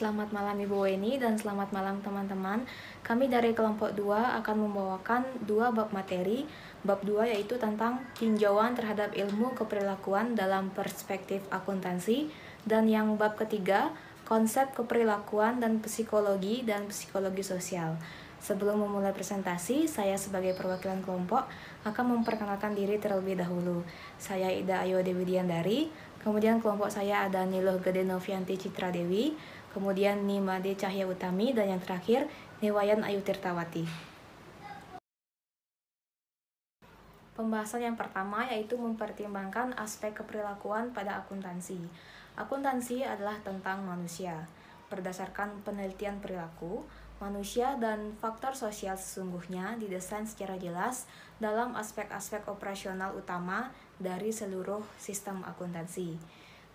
Selamat malam Ibu Weni dan selamat malam teman-teman. Kami dari kelompok 2 akan membawakan 2 bab materi. Bab 2 yaitu tentang tinjauan terhadap ilmu keperilakuan dalam perspektif akuntansi. Dan yang bab ketiga, konsep keperilakuan dan psikologi sosial. Sebelum memulai presentasi, saya sebagai perwakilan kelompok akan memperkenalkan diri terlebih dahulu. Saya Ida Ayu Dewi Diandari, kemudian kelompok saya ada Niluh Gede Novianti Citra Dewi, kemudian Nimade Cahya Utami, dan yang terakhir Newayan Ayu Tirtawati. Pembahasan yang pertama yaitu mempertimbangkan aspek keperilakuan pada akuntansi. Akuntansi adalah tentang manusia. Berdasarkan penelitian perilaku, manusia dan faktor sosial sesungguhnya didesain secara jelas dalam aspek-aspek operasional utama dari seluruh sistem akuntansi.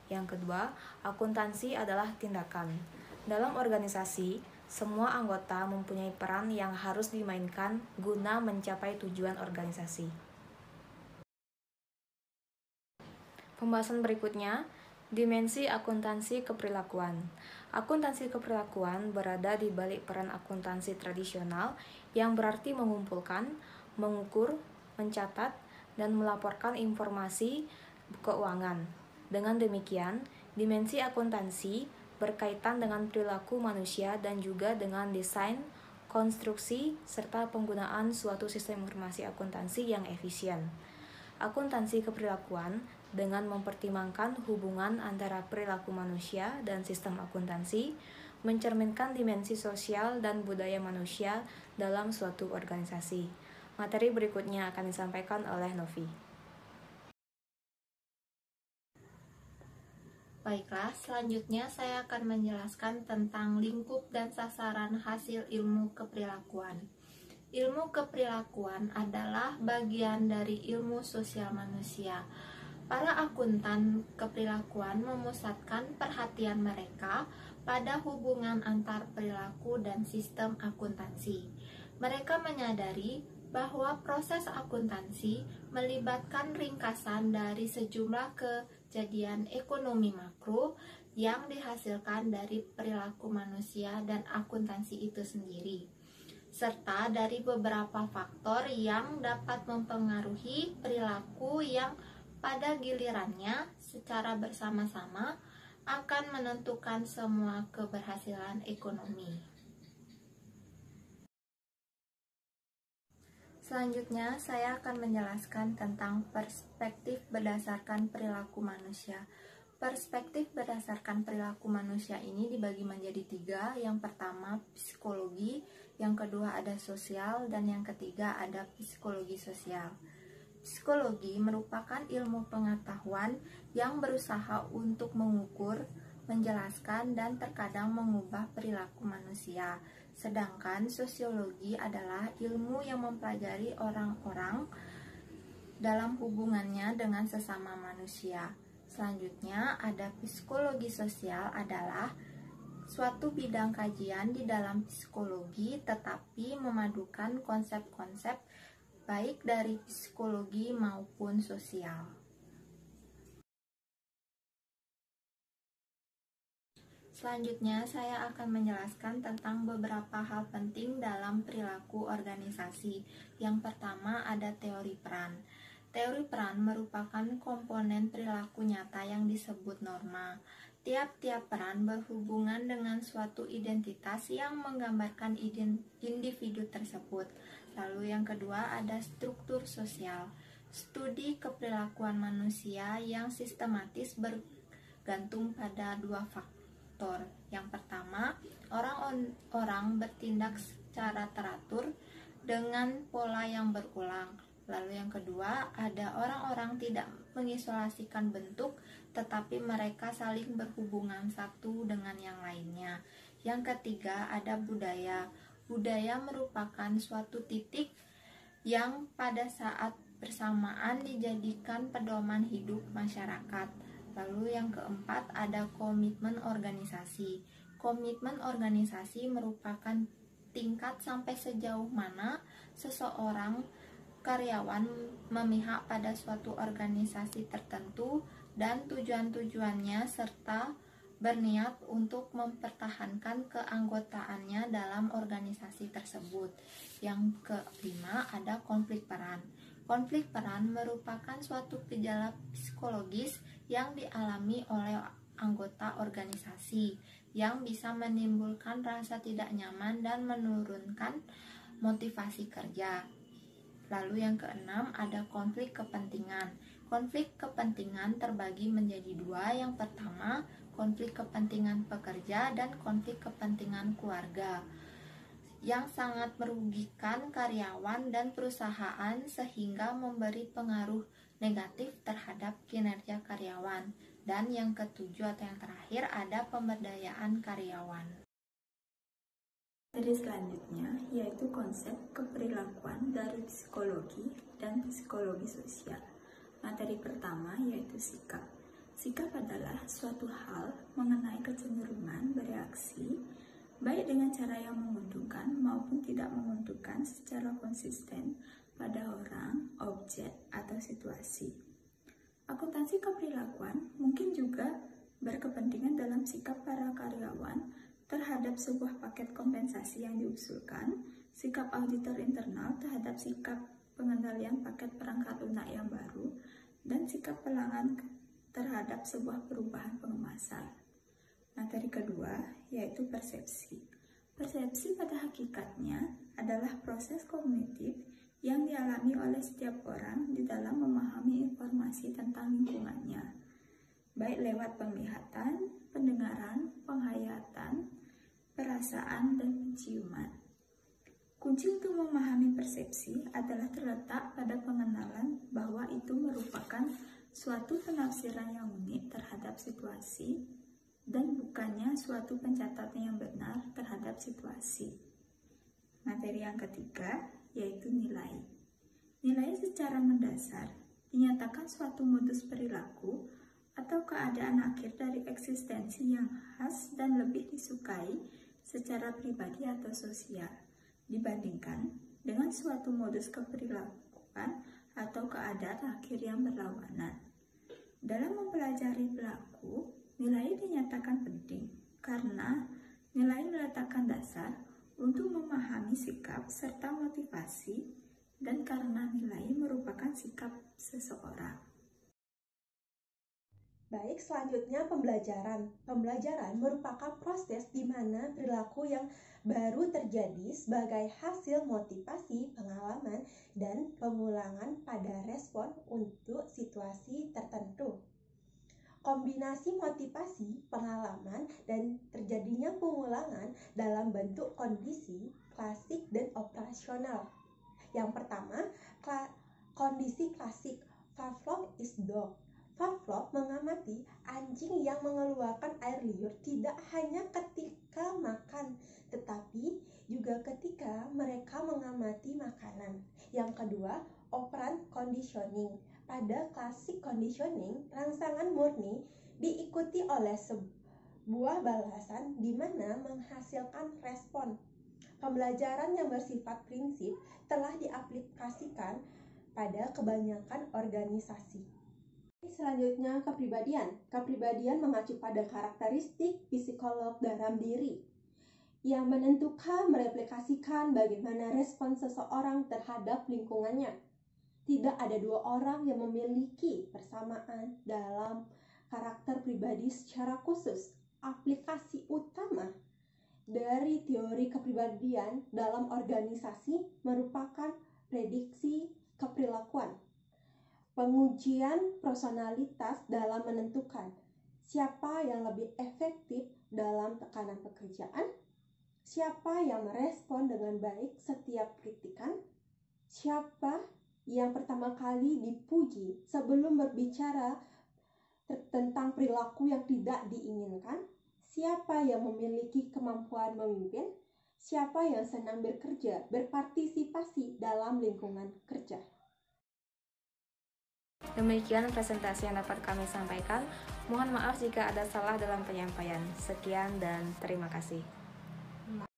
Yang kedua, akuntansi adalah tindakan. Dalam organisasi, semua anggota mempunyai peran yang harus dimainkan guna mencapai tujuan organisasi. Pembahasan berikutnya, dimensi akuntansi keperilakuan. Akuntansi keperilakuan berada di balik peran akuntansi tradisional yang berarti mengumpulkan, mengukur, mencatat, dan melaporkan informasi keuangan. Dengan demikian, dimensi akuntansi berkaitan dengan perilaku manusia dan juga dengan desain, konstruksi, serta penggunaan suatu sistem informasi akuntansi yang efisien. Akuntansi keperilakuan dengan mempertimbangkan hubungan antara perilaku manusia dan sistem akuntansi, mencerminkan dimensi sosial dan budaya manusia dalam suatu organisasi. Materi berikutnya akan disampaikan oleh Novi. Baiklah, selanjutnya saya akan menjelaskan tentang lingkup dan sasaran hasil ilmu keperilakuan. Ilmu keperilakuan adalah bagian dari ilmu sosial manusia. Para akuntan keperilakuan memusatkan perhatian mereka pada hubungan antar perilaku dan sistem akuntansi. Mereka menyadari bahwa proses akuntansi melibatkan ringkasan dari sejumlah kejadian ekonomi makro yang dihasilkan dari perilaku manusia dan akuntansi itu sendiri, serta dari beberapa faktor yang dapat mempengaruhi perilaku yang pada gilirannya secara bersama-sama akan menentukan semua keberhasilan ekonomi. Selanjutnya, saya akan menjelaskan tentang perspektif berdasarkan perilaku manusia. Perspektif berdasarkan perilaku manusia ini dibagi menjadi 3. Yang pertama, psikologi, yang kedua ada sosial, dan yang ketiga ada psikologi sosial. Psikologi merupakan ilmu pengetahuan yang berusaha untuk mengukur, menjelaskan, dan terkadang mengubah perilaku manusia. Sedangkan sosiologi adalah ilmu yang mempelajari orang-orang dalam hubungannya dengan sesama manusia. Selanjutnya ada psikologi sosial, adalah suatu bidang kajian di dalam psikologi tetapi memadukan konsep-konsep baik dari psikologi maupun sosial. Selanjutnya, saya akan menjelaskan tentang beberapa hal penting dalam perilaku organisasi. Yang pertama ada teori peran. Teori peran merupakan komponen perilaku nyata yang disebut norma. Tiap-tiap peran berhubungan dengan suatu identitas yang menggambarkan individu tersebut. Lalu yang kedua ada struktur sosial. Studi keperilakuan manusia yang sistematis bergantung pada 2 faktor. Yang pertama, orang-orang bertindak secara teratur dengan pola yang berulang. Lalu yang kedua, ada orang-orang tidak mengisolasikan bentuk, tetapi mereka saling berhubungan satu dengan yang lainnya. Yang ketiga, ada budaya. Budaya merupakan suatu titik yang pada saat bersamaan dijadikan pedoman hidup masyarakat. Lalu yang keempat ada komitmen organisasi. Komitmen organisasi merupakan tingkat sampai sejauh mana seseorang karyawan memihak pada suatu organisasi tertentu dan tujuan-tujuannya serta berniat untuk mempertahankan keanggotaannya dalam organisasi tersebut. Yang kelima ada konflik peran. Konflik peran merupakan suatu gejala psikologis yang dialami oleh anggota organisasi yang bisa menimbulkan rasa tidak nyaman dan menurunkan motivasi kerja. Lalu yang keenam ada konflik kepentingan. Konflik kepentingan terbagi menjadi dua. Yang pertama, konflik kepentingan pekerja dan konflik kepentingan keluarga yang sangat merugikan karyawan dan perusahaan sehingga memberi pengaruh negatif terhadap kinerja karyawan. Dan yang ketujuh atau yang terakhir ada pemberdayaan karyawan. Materi selanjutnya yaitu konsep keperilakuan dari psikologi dan psikologi sosial. Materi pertama yaitu sikap. Sikap adalah suatu hal mengenai kecenderungan bereaksi baik dengan cara yang menguntungkan maupun tidak menguntungkan secara konsisten pada orang, objek, atau situasi. Akuntansi keperilakuan mungkin juga berkepentingan dalam sikap para karyawan terhadap sebuah paket kompensasi yang diusulkan, sikap auditor internal terhadap sikap pengendalian paket perangkat lunak yang baru, dan sikap pelanggan terhadap sebuah perubahan pengemasan. Materi kedua yaitu persepsi. Persepsi pada hakikatnya adalah proses kognitif yang dialami oleh setiap orang di dalam memahami informasi tentang lingkungannya, baik lewat penglihatan, pendengaran, penghayatan, perasaan, dan penciuman. Kunci untuk memahami persepsi adalah terletak pada pengenalan bahwa itu merupakan suatu penafsiran yang unik terhadap situasi dan bukannya suatu pencatatan yang benar terhadap situasi. Materi yang ketiga yaitu nilai. Nilai secara mendasar dinyatakan suatu modus perilaku atau keadaan akhir dari eksistensi yang khas dan lebih disukai secara pribadi atau sosial dibandingkan dengan suatu modus keperilakuan atau keadaan akhir yang berlawanan. Dalam mempelajari perilaku, nilai dinyatakan penting karena nilai meletakkan dasar untuk memahami sikap serta motivasi dan karena nilai merupakan sikap seseorang. Baik, selanjutnya pembelajaran. Pembelajaran merupakan proses di mana perilaku yang baru terjadi sebagai hasil motivasi, pengalaman, dan pengulangan pada respon untuk situasi tertentu. Kombinasi motivasi, pengalaman, dan terjadinya pengulangan dalam bentuk kondisi, klasik, dan operasional. Yang pertama, kondisi klasik. Pavlov is dog. Pavlov mengamati anjing yang mengeluarkan air liur tidak hanya ketika makan, tetapi juga ketika mereka mengamati makanan. Yang kedua, operant conditioning. Pada klasik conditioning, rangsangan murni diikuti oleh sebuah balasan di mana menghasilkan respon. Pembelajaran yang bersifat prinsip telah diaplikasikan pada kebanyakan organisasi. Selanjutnya, kepribadian. Kepribadian mengacu pada karakteristik psikolog dalam diri yang menentukan, mereplikasikan bagaimana respon seseorang terhadap lingkungannya. Tidak ada dua orang yang memiliki persamaan dalam karakter pribadi secara khusus. Aplikasi utama dari teori kepribadian dalam organisasi merupakan prediksi keperilakuan. Pengujian personalitas dalam menentukan siapa yang lebih efektif dalam tekanan pekerjaan, siapa yang merespon dengan baik setiap kritikan, siapa yang pertama kali dipuji sebelum berbicara tentang perilaku yang tidak diinginkan, siapa yang memiliki kemampuan memimpin, siapa yang senang bekerja, berpartisipasi dalam lingkungan kerja. Demikian presentasi yang dapat kami sampaikan. Mohon maaf jika ada salah dalam penyampaian. Sekian dan terima kasih.